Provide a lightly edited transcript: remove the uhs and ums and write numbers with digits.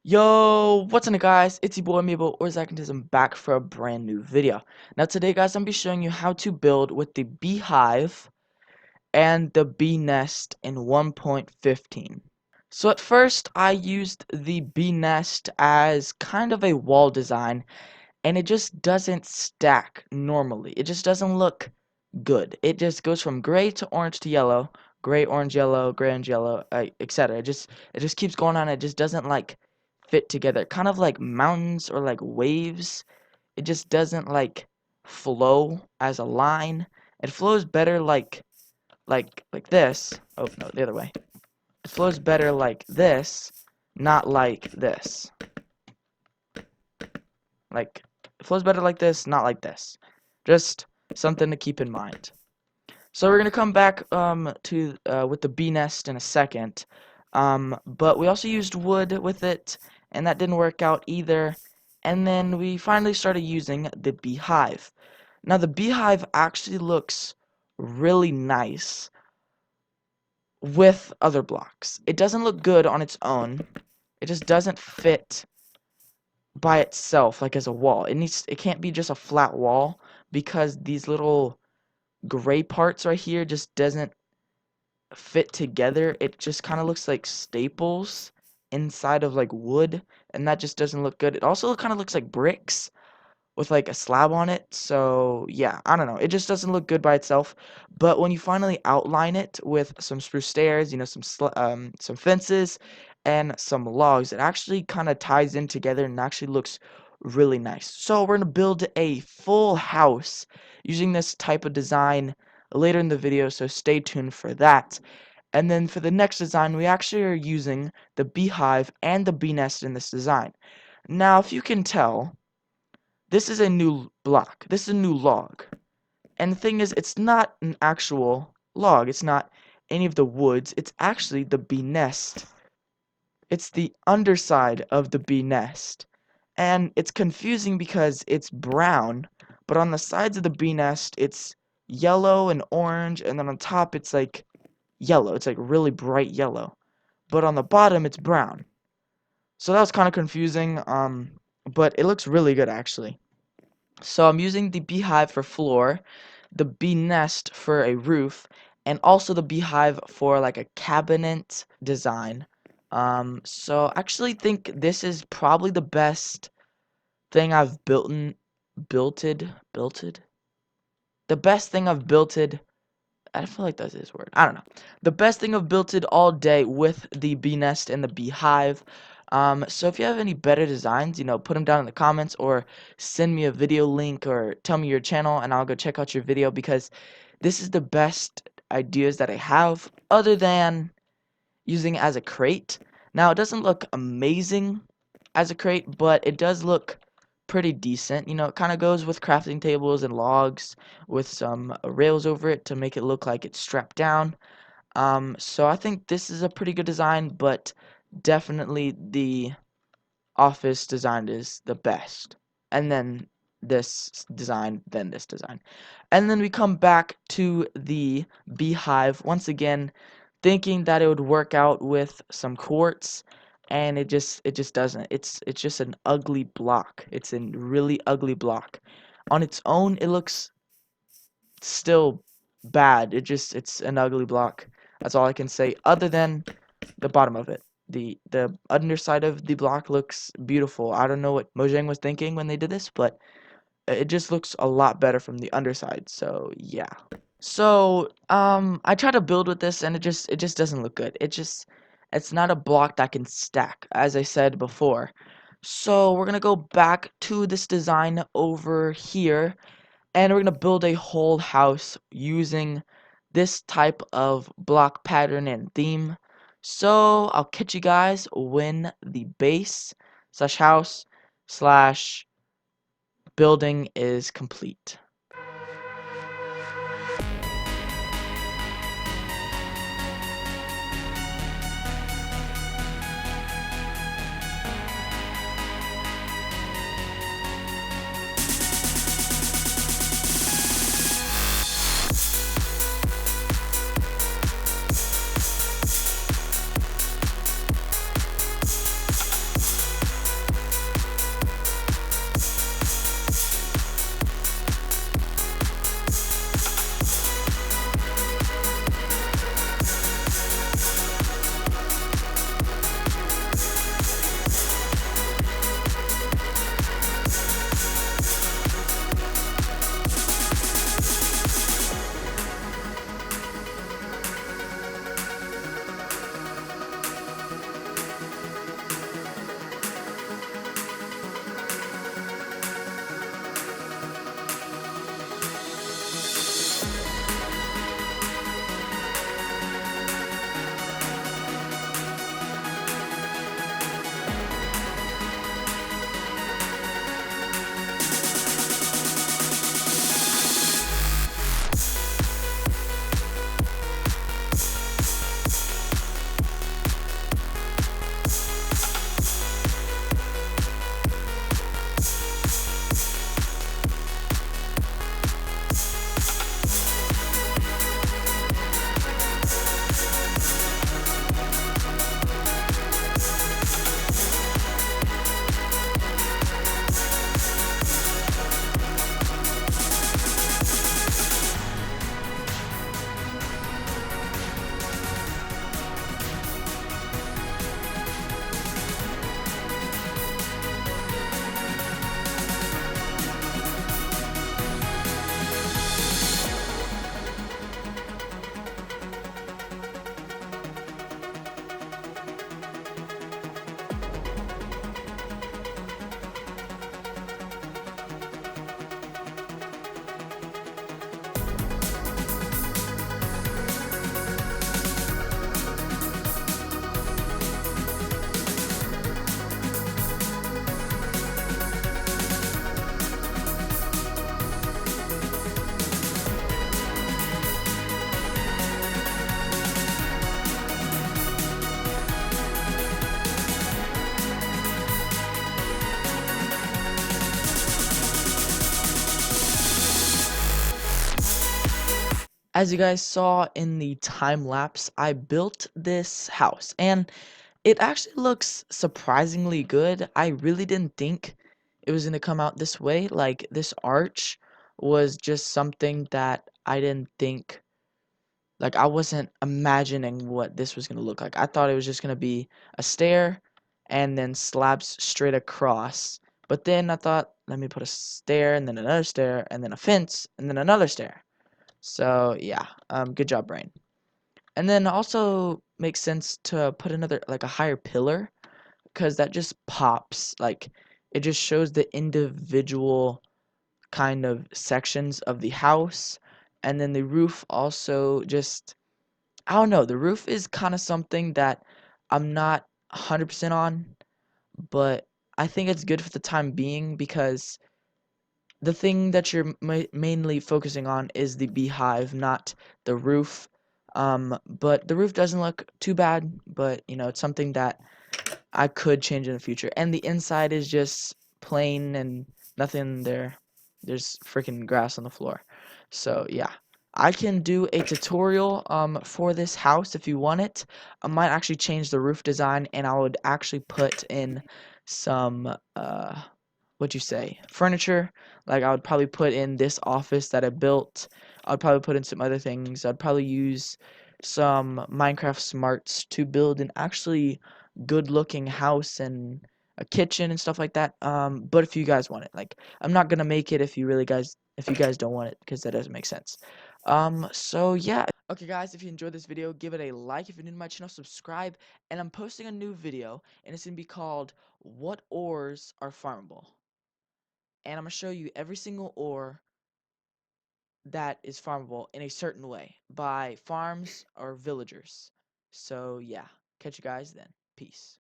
Yo, what's up guys? It's your boy Mabel or Zach and I'm back for a brand new video. Now today guys, I'm gonna be showing you how to build with the beehive and the bee nest in 1.15. So at first I used the bee nest as kind of a wall design and it just doesn't stack normally. It just doesn't look good. It just goes from gray to orange to yellow, gray, orange, yellow, etc. It just keeps going on. It just doesn't like fit together. Kind of like mountains or like waves. It just doesn't like flow as a line. It flows better like this. Oh no, the other way. It flows better like this, not like this. Like it flows better like this, not like this. Just something to keep in mind. So we're gonna come back to with the bee nest in a second, but we also used wood with it, and that didn't work out either. And then we finally started using the beehive. Now the beehive actually looks really nice with other blocks. It doesn't look good on its own. It just doesn't fit by itself like as a wall. It can't be just a flat wall because these little gray parts right here just doesn't fit together. It just kind of looks like staples inside of like wood, and that just doesn't look good. It also kind of looks like bricks with like a slab on it. So yeah, I don't know, it just doesn't look good by itself. But when you finally outline it with some spruce stairs, you know, some fences and some logs, it actually kind of ties in together and actually looks really nice. So we're gonna build a full house using this type of design later in the video, so stay tuned for that. And then for the next design, we actually are using the beehive and the bee nest in this design. Now if you can tell, this is a new block. This is a new log. And the thing is, it's not an actual log. It's not any of the woods. It's actually the bee nest. It's the underside of the bee nest. And it's confusing because it's brown, but on the sides of the bee nest, it's yellow and orange, and then on top, it's like yellow. It's like really bright yellow. But on the bottom, it's brown. So that was kind of confusing, but it looks really good, actually. So I'm using the beehive for floor, the bee nest for a roof, and also the beehive for like a cabinet design. So I actually think this is probably the best thing I've builted. The best thing I've builted. I feel like that's his word. I don't know. The best thing I've built it all day with the bee nest and the beehive. So if you have any better designs, you know, put them down in the comments or send me a video link or tell me your channel and I'll go check out your video, because this is the best ideas that I have other than using it as a crate. Now it doesn't look amazing as a crate, but it does look pretty decent. You know, it kind of goes with crafting tables and logs with some rails over it to make it look like it's strapped down. So I think this is a pretty good design, but definitely the office design is the best. And then this design, then this design. And then we come back to the beehive once again, thinking that it would work out with some quartz, and it just doesn't. It's just an ugly block. It's a really ugly block. On its own, it looks still bad. It's an ugly block. That's all I can say, other than the bottom of it. The underside of the block looks beautiful. I don't know what Mojang was thinking when they did this, but it just looks a lot better from the underside. So yeah. So I try to build with this and it just doesn't look good. It's not a block that can stack, as I said before. So we're gonna go back to this design over here, and we're gonna build a whole house using this type of block pattern and theme. So I'll catch you guys when the base slash house slash building is complete. As you guys saw in the time lapse, I built this house and it actually looks surprisingly good. I really didn't think it was gonna come out this way. Like, this arch was just something that I didn't think, like, I wasn't imagining what this was gonna look like. I thought it was just gonna be a stair and then slabs straight across. But then I thought, let me put a stair and then another stair and then a fence and then another stair. So yeah, good job, brain. And then also makes sense to put another, like, a higher pillar, because that just pops. Like, it just shows the individual kind of sections of the house. And then the roof also just, I don't know, the roof is kind of something that I'm not 100% on, but I think it's good for the time being because the thing that you're mainly focusing on is the beehive, not the roof. But the roof doesn't look too bad, but you know, it's something that I could change in the future. And the inside is just plain and nothing there. There's freaking grass on the floor. So yeah. I can do a tutorial for this house if you want it. I might actually change the roof design and I would actually put in some what'd you say, furniture. Like, I would probably put in this office that I built. I'd probably put in some other things. I'd probably use some Minecraft smarts to build an actually good looking house and a kitchen and stuff like that. But if you guys want it, like, I'm not gonna make it if you guys don't want it, because that doesn't make sense. So yeah. Okay guys, if you enjoyed this video, give it a like. If you're new to my channel, subscribe. And I'm posting a new video and it's gonna be called What Ores Are Farmable? And I'm gonna show you every single ore that is farmable in a certain way by farms or villagers. So yeah, catch you guys then. Peace.